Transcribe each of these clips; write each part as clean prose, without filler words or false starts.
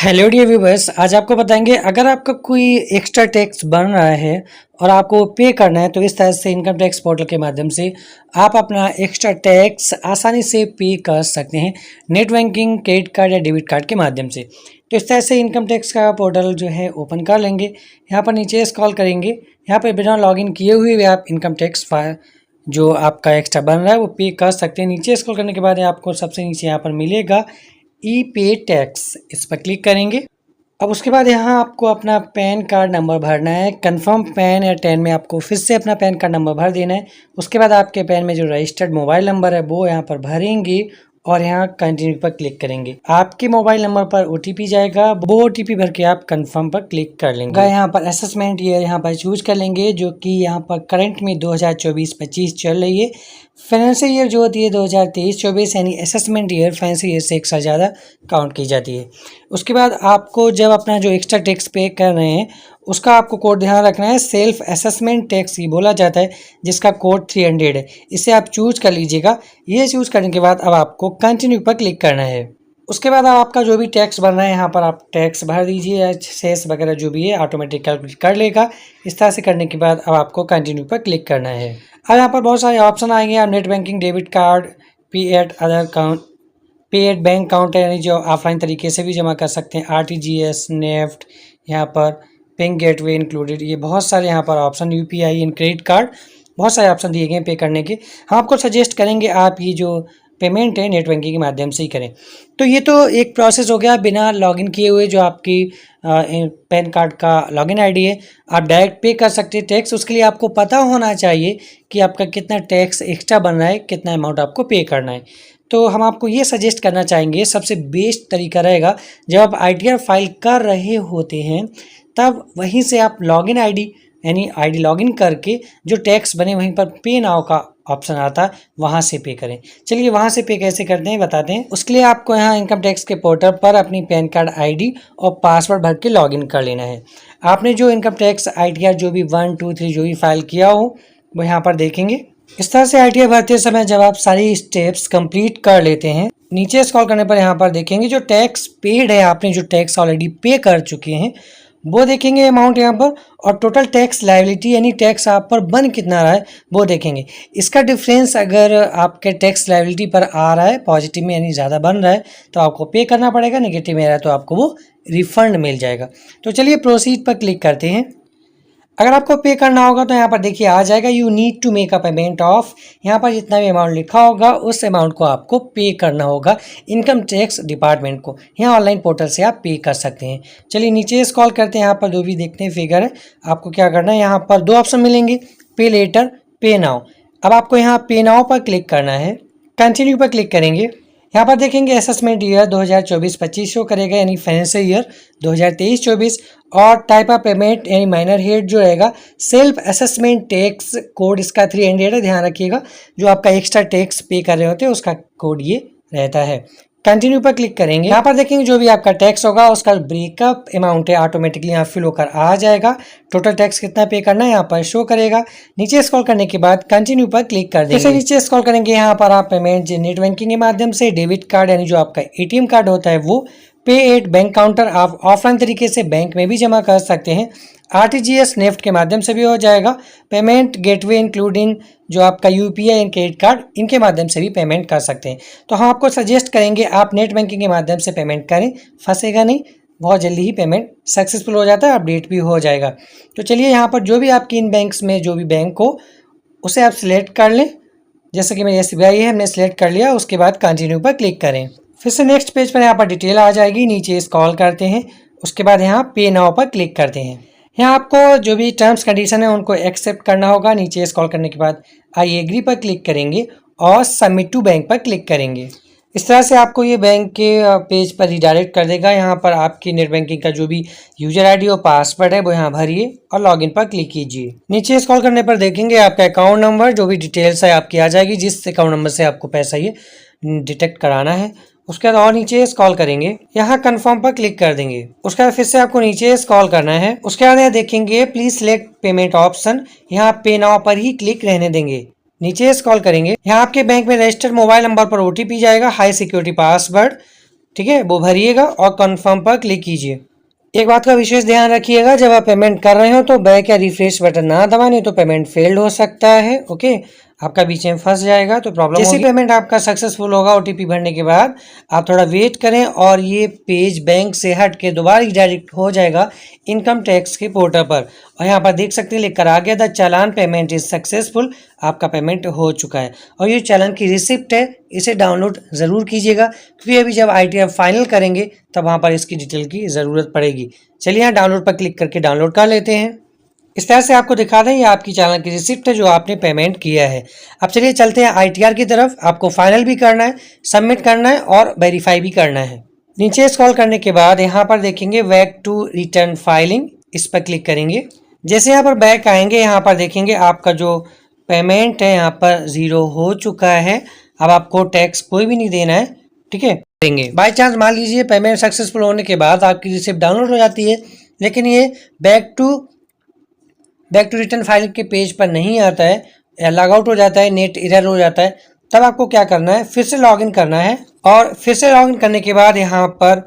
Hello dear viewers, आज आपको बताएंगे अगर आपका कोई एक्स्ट्रा टैक्स बन रहा है और आपको पे करना है तो इस तरह से इनकम टैक्स पोर्टल के माध्यम से आप अपना एक्स्ट्रा टैक्स आसानी से पे कर सकते हैं नेट बैंकिंग, क्रेडिट कार्ड या डेबिट कार्ड के माध्यम से। तो इस तरह से इनकम टैक्स का पोर्टल जो है ओपन कर लेंगे। यहाँ पर नीचे स्क्रॉल करेंगे, यहाँ पर बिना लॉगिन किए हुए भी आप इनकम टैक्स जो आपका एक्स्ट्रा बन रहा है वो पे कर सकते हैं। नीचे स्क्रॉल करने के बाद आपको सबसे नीचे यहाँ पर मिलेगा ई पे टैक्स, इस पर क्लिक करेंगे। अब उसके बाद यहाँ आपको अपना पैन कार्ड नंबर भरना है। कंफर्म पैन या 10 में आपको फिर से अपना पैन कार्ड नंबर भर देना है। उसके बाद आपके पैन में जो रजिस्टर्ड मोबाइल नंबर है वो यहाँ पर भरेंगे और यहाँ कंटिन्यू पर क्लिक करेंगे। आपके मोबाइल नंबर पर ओटीपी जाएगा, वो ओटीपी भर के आप कंफर्म पर क्लिक कर लेंगे। यहाँ पर असेसमेंट ईयर यहाँ पर चूज कर लेंगे, जो कि यहाँ पर करंट में 2024-25 चल रही है। फाइनेंशियल ईयर जो होती है 2023-24, यानी असेसमेंट ईयर फाइनेंशियल ईयर से एक साल ज़्यादा काउंट की जाती है। उसके बाद आपको जब अपना जो एक्स्ट्रा टैक्स पे कर रहे हैं उसका आपको कोड ध्यान रखना है। सेल्फ असेसमेंट टैक्स ही बोला जाता है, जिसका कोड 300 है। इसे आप चूज कर लीजिएगा। ये चूज करने के बाद अब आपको कंटिन्यू पर क्लिक करना है। उसके बाद अब आपका जो भी टैक्स भरना है यहाँ पर आप टैक्स भर दीजिए या सेस वगैरह जो भी है ऑटोमेटिक कैलकुलेट कर लेगा। इस तरह से करने के बाद अब आपको कंटिन्यू पर क्लिक करना है। अब यहाँ पर बहुत सारे ऑप्शन आएंगे। आप नेट बैंकिंग, डेबिट कार्ड, पे एट अदर काउंट, पे एट बैंक काउंटर यानी जो ऑफलाइन तरीके से भी जमा कर सकते हैं, आरटीजीएस, नेफ्ट, यहाँ पर पेइंग गेटवे इंक्लूडेड, ये बहुत सारे यहाँ पर option, UPI and credit card, बहुत सारे ऑप्शन दिए गए पे करने के। हम आपको सजेस्ट करेंगे आप ये जो पेमेंट है नेट बैंकिंग के माध्यम से ही करें। तो ये तो एक प्रोसेस हो गया बिना लॉगिन किए हुए। जो आपकी पैन कार्ड का लॉगिन आईडी है आप डायरेक्ट पे कर सकते हैं टैक्स। उसके लिए आपको पता होना चाहिए कि आपका कितना टैक्स एक्स्ट्रा बन रहा है, कितना अमाउंट आपको पे करना है। तो हम आपको ये सजेस्ट करना चाहेंगे, सबसे बेस्ट तरीका रहेगा जब आप आईटीआर फाइल कर रहे होते हैं तब वहीं से आप लॉगिन आईडी यानी आईडी लॉगिन करके जो टैक्स बने वहीं पर पे नाउ का ऑप्शन आता है, वहां से पे करें। चलिए वहां से पे कैसे करते हैं बताते हैं। उसके लिए आपको यहाँ इनकम टैक्स के पोर्टल पर अपनी पैन कार्ड आईडी और पासवर्ड भर के लॉगिन कर लेना है। आपने जो इनकम टैक्स आईटीआर जो भी 1, 2, 3 जो भी फाइल किया हो वो यहाँ पर देखेंगे। इस तरह से आईटीआर भरते समय जब आप सारी स्टेप्स कंप्लीट कर लेते हैं, नीचे स्क्रॉल करने पर यहाँ पर देखेंगे जो टैक्स पेड है, आपने जो टैक्स ऑलरेडी पे कर चुके हैं वो देखेंगे अमाउंट यहाँ पर, और टोटल टैक्स लायबिलिटी यानी टैक्स आप पर बन कितना रहा है वो देखेंगे। इसका डिफरेंस अगर आपके टैक्स लायबिलिटी पर आ रहा है पॉजिटिव में यानी ज़्यादा बन रहा है तो आपको पे करना पड़ेगा, नेगेटिव में रहा है तो आपको वो रिफंड मिल जाएगा। तो चलिए प्रोसीड पर क्लिक करते हैं। अगर आपको पे करना होगा तो यहाँ पर देखिए आ जाएगा you need to make a payment of, यहाँ पर जितना भी अमाउंट लिखा होगा उस अमाउंट को आपको पे करना होगा इनकम टैक्स डिपार्टमेंट को। यहाँ ऑनलाइन पोर्टल से आप पे कर सकते हैं। चलिए नीचे स्क्रॉल करते हैं, यहाँ पर जो भी देखते हैं फिगर है आपको क्या करना है। यहाँ पर 2 ऑप्शन मिलेंगे, पे लेटर, पे नाउ। अब आपको यहाँ पे नाउ पर क्लिक करना है, कंटिन्यू पर क्लिक करेंगे। यहाँ पर देखेंगे असेसमेंट ईयर 2024-25 शो करेगा यानी फाइनेंशियल ईयर 2023-24, और टाइप ऑफ पेमेंट यानी माइनर हेड जो रहेगा सेल्फ असेसमेंट टैक्स कोड इसका 300 है। ध्यान रखिएगा जो आपका एक्स्ट्रा टैक्स पे कर रहे होते हैं उसका कोड ये रहता है। कंटिन्यू पर क्लिक करेंगे, यहाँ पर देखेंगे जो भी आपका टैक्स होगा उसका ब्रेकअप अमाउंट है ऑटोमेटिकली यहाँ फिल होकर आ जाएगा। टोटल टैक्स कितना पे करना है यहाँ पर शो करेगा। नीचे स्क्रॉल करने के बाद कंटिन्यू पर क्लिक कर देंगे। जैसे नीचे स्क्रॉल करेंगे यहाँ पर आप पेमेंट नेट बैंकिंग के माध्यम से, डेबिट कार्ड यानी जो आपका एटीएम कार्ड होता है वो, पे एट बैंक काउंटर आप ऑफलाइन तरीके से बैंक में भी जमा कर सकते हैं, आरटीजीएस नेफ्ट के माध्यम से भी हो जाएगा, पेमेंट गेटवे इंक्लूडिंग जो आपका यूपीआई एंड क्रेडिट कार्ड इनके माध्यम से भी पेमेंट कर सकते हैं। तो हम आपको सजेस्ट करेंगे आप नेट बैंकिंग के माध्यम से पेमेंट करें, फंसेगा नहीं, बहुत जल्दी ही पेमेंट सक्सेसफुल हो जाता है, अपडेट भी हो जाएगा। तो चलिए यहाँ पर जो भी आपकी इन बैंक्स में जो भी बैंक हो उसे आप सिलेक्ट कर लें। जैसे कि मेरी एसबीआई है, हमने सिलेक्ट कर लिया। उसके बाद कंटिन्यू पर क्लिक करें। फिर से नेक्स्ट पेज पर यहाँ पर डिटेल आ जाएगी, नीचे स्क्रॉल करते हैं। उसके बाद यहाँ पे नाउ पर क्लिक करते हैं। यहाँ आपको जो भी टर्म्स कंडीशन है उनको एक्सेप्ट करना होगा। नीचे स्क्रॉल करने के बाद आई एग्री पर क्लिक करेंगे और सबमिट टू बैंक पर क्लिक करेंगे। इस तरह से आपको ये बैंक के पेज पर रिडायरेक्ट कर देगा। यहाँ पर आपकी नेट बैंकिंग का जो भी यूजर आईडी और पासवर्ड है वो यहाँ भरिए और लॉगिन पर क्लिक कीजिए। नीचे स्क्रॉल करने पर देखेंगे आपका अकाउंट नंबर, जो भी डिटेल्स है आपकी आ जाएगी, जिस अकाउंट नंबर से आपको पैसा ये डिटेक्ट कराना है। उसके बाद और नीचे स्क्रॉल करेंगे, यहाँ कंफर्म पर क्लिक कर देंगे। उसके बाद फिर से आपको नीचे स्क्रॉल करना है। उसके बाद यहाँ देखेंगे प्लीज सिलेक्ट पेमेंट ऑप्शन, यहाँ पे नाउ पर ही क्लिक रहने देंगे। नीचे स्क्रॉल करेंगे, यहाँ आपके बैंक में रजिस्टर्ड मोबाइल नंबर पर ओटीपी जाएगा, हाई सिक्योरिटी पासवर्ड, ठीक है, वो भरिएगा और कन्फर्म पर क्लिक कीजिए। एक बात का विशेष ध्यान रखिएगा, जब आप पेमेंट कर रहे हो तो बैक या रिफ्रेश बटन ना दबाने, तो पेमेंट फेल्ड हो सकता है। ओके, आपका बीच में फंस जाएगा तो प्रॉब्लम होगी। जैसे पेमेंट आपका सक्सेसफुल होगा ओटीपी भरने के बाद, आप थोड़ा वेट करें और ये पेज बैंक से हट के दोबारा डायरेक्ट हो जाएगा इनकम टैक्स के पोर्टल पर। और यहाँ पर देख सकते हैं लिखकर आ गया, the challan payment is successful, आपका पेमेंट हो चुका है। और ये चालान की रिसिप्ट है, इसे डाउनलोड ज़रूर कीजिएगा, क्योंकि अभी जब ITR फाइनल करेंगे तब वहाँ पर इसकी डिटेल की ज़रूरत पड़ेगी। चलिए यहाँ डाउनलोड पर क्लिक करके डाउनलोड कर लेते हैं। इस तरह से आपको दिखा दें, ये आपकी चालान की रिसिप्ट है जो आपने पेमेंट किया है। अब चलिए चलते हैं ITR की तरफ। आपको फाइनल भी करना है, सबमिट करना है और वेरीफाई भी करना है। नीचे स्क्रॉल करने के बाद यहाँ पर देखेंगे बैक टू रिटर्न फाइलिंग, इस पर क्लिक करेंगे। जैसे यहाँ पर बैक आएंगे, यहाँ पर देखेंगे आपका जो पेमेंट है यहाँ पर 0 हो चुका है। अब आपको टैक्स कोई भी नहीं देना है, ठीक है। देंगे बाई चांस मान लीजिए पेमेंट सक्सेसफुल होने के बाद आपकी रिसिप्ट डाउनलोड हो जाती है, लेकिन ये बैक टू रिटर्न फाइल के पेज पर नहीं आता है या लॉग आउट हो जाता है, नेट एरर हो जाता है, तब आपको क्या करना है, फिर से लॉगिन करना है। और फिर से लॉगिन करने के बाद यहाँ पर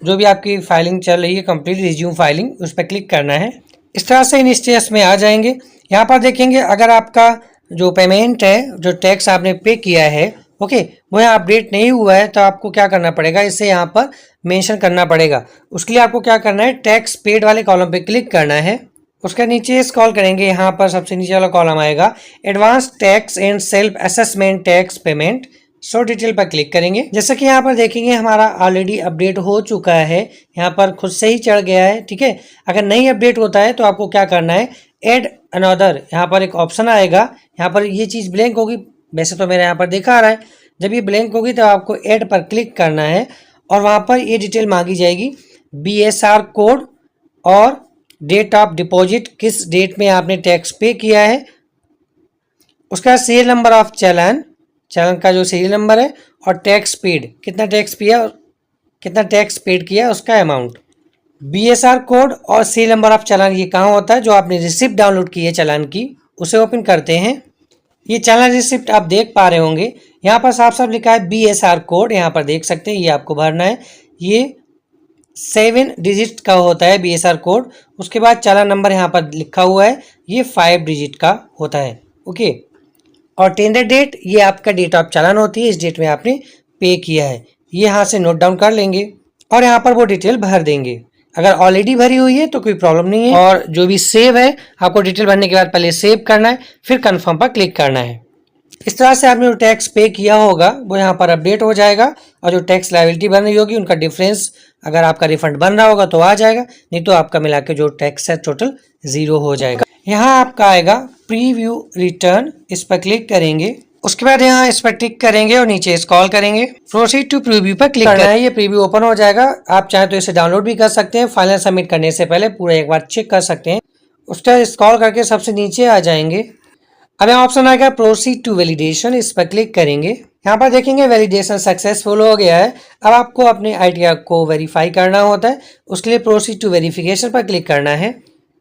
जो भी आपकी फाइलिंग चल रही है कंप्लीट रिज्यूम फाइलिंग, उस पर क्लिक करना है। इस तरह से इन स्टेप्स में आ जाएंगे। यहाँ पर देखेंगे अगर आपका जो पेमेंट है, जो टैक्स आपने पे किया है, ओके, वो यहाँ अपडेट नहीं हुआ है, तो आपको क्या करना पड़ेगा, इसे यहाँ पर मेंशन करना पड़ेगा। उसके लिए आपको क्या करना है, टैक्स पेड वाले कॉलम पे क्लिक करना है। उसके नीचे स्क्रॉल करेंगे, यहाँ पर सबसे नीचे वाला कॉलम आएगा advance tax and self assessment tax payment, show detail पर क्लिक करेंगे। जैसे कि यहाँ पर देखेंगे हमारा ऑलरेडी अपडेट हो चुका है, यहाँ पर खुद से ही चढ़ गया है, ठीक है। अगर नहीं अपडेट होता है तो आपको क्या करना है, एड अनदर, यहाँ पर एक ऑप्शन आएगा, यहाँ पर ये चीज़ ब्लैंक होगी, वैसे तो मेरा यहाँ पर दिखा रहा है। जब ये ब्लैंक होगी तो आपको ऐड पर क्लिक करना है और वहाँ पर ये डिटेल मांगी जाएगी, BSR कोड और डेट ऑफ डिपॉजिट, किस डेट में आपने टैक्स पे किया है, उसका सीरियल नंबर ऑफ चालान का जो सीरियल नंबर है, और टैक्स पेड, कितना टैक्स पेड किया उसका अमाउंट। BSR कोड और सीरियल नंबर ऑफ चालान ये कहाँ होता है, जो आपने रिसिप्ट डाउनलोड की है चालान की, उसे ओपन करते हैं। ये चालान रिसिप्ट आप देख पा रहे होंगे, यहाँ पर साफ साफ लिखा है BSR कोड, यहाँ पर देख सकते हैं, ये आपको भरना है। ये 7 डिजिट का होता है BSR कोड। उसके बाद चालान नंबर यहाँ पर लिखा हुआ है, ये 5 डिजिट का होता है, ओके। और टेंडर डेट, ये आपका डेट ऑफ चालान होती है, इस डेट में आपने पे किया है, ये यहाँ से नोट डाउन कर लेंगे और यहाँ पर वो डिटेल भर देंगे। अगर ऑलरेडी भरी हुई है तो कोई प्रॉब्लम नहीं है। और जो भी सेव है, आपको डिटेल भरने के बाद पहले सेव करना है, फिर कंफर्म पर क्लिक करना है। इस तरह से आपने जो टैक्स पे किया होगा वो यहाँ पर अपडेट हो जाएगा, और जो टैक्स लायबिलिटी बन रही होगी उनका डिफरेंस, अगर आपका रिफंड बन रहा होगा तो आ जाएगा, नहीं तो आपका मिला के जो टैक्स है टोटल 0 हो जाएगा। यहाँ आपका आएगा प्रीव्यू रिटर्न, इस पर क्लिक करेंगे। उसके बाद यहाँ इस पर टिक करेंगे और नीचे स्क्रॉल करेंगे, प्रोसीड टू प्रीव्यू पर क्लिक करना है। ये प्रीव्यू ओपन हो जाएगा। आप चाहे तो इसे डाउनलोड भी कर सकते हैं, फाइनल सबमिट करने से पहले पूरा एक बार चेक कर सकते हैं। उसका स्क्रॉल करके सबसे नीचे आ जाएंगे। अब यहाँ ऑप्शन आएगा प्रोसीड टू वैलिडेशन, इस पर क्लिक करेंगे। यहाँ पर देखेंगे वैलिडेशन सक्सेसफुल हो गया है। अब आपको अपने ITR को वेरीफाई करना होता है, उसके लिए प्रोसीड टू वेरिफिकेशन पर क्लिक करना है।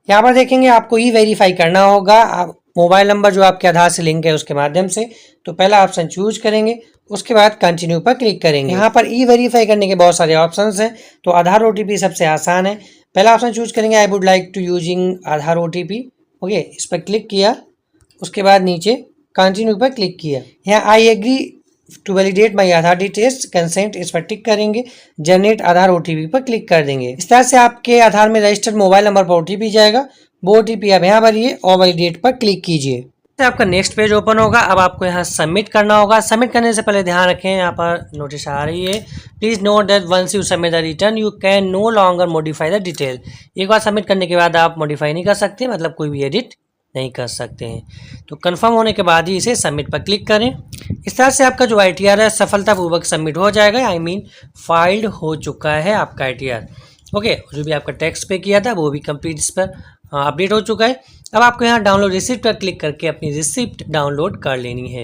यहाँ पर देखेंगे आपको ई वेरीफाई करना होगा, आप मोबाइल नंबर जो आपके आधार से लिंक है उसके माध्यम से, तो पहला ऑप्शन चूज करेंगे, उसके बाद कंटिन्यू पर क्लिक करेंगे। यहाँ पर ई वेरीफाई करने के बहुत सारे ऑप्शंस हैं, तो आधार OTP सबसे आसान है। पहला ऑप्शन चूज करेंगे, I would like to using Aadhaar OTP, okay, इस पर क्लिक किया। उसके बाद नीचे कंटिन्यू पर क्लिक किया। यहाँ I agree to validate my Aadhaar details consent, इस पर टिक करेंगे। जनरेट आधार OTP पर क्लिक कर देंगे। इस तरह से आपके आधार में रजिस्टर्ड मोबाइल नंबर पर OTP जाएगा, वो OTP आप यहाँ भरिए और वैलिडेट पर क्लिक कीजिए। आपका नेक्स्ट पेज ओपन होगा। अब आपको यहाँ सबमिट करना होगा। सबमिट करने से पहले ध्यान रखें, यहाँ पर नोटिस आ रही है, please note that once you submit the return you can no longer modify the detail. एक बार सबमिट करने के बाद आप मॉडिफाई नहीं कर सकते, मतलब कोई भी एडिट नहीं कर सकते हैं। तो कंफर्म होने के बाद ही इसे सबमिट पर क्लिक करें। इस तरह से आपका जो ITR है सफलतापूर्वक सबमिट हो जाएगा, आई मीन फाइल्ड हो चुका है आपका ITR, ओके। जो भी आपका टैक्स पे किया था वो भी कंप्लीट इस पर अपडेट हो चुका है। अब आपको यहाँ डाउनलोड रिसिप्ट पर क्लिक करके अपनी रिसिप्ट डाउनलोड कर लेनी है।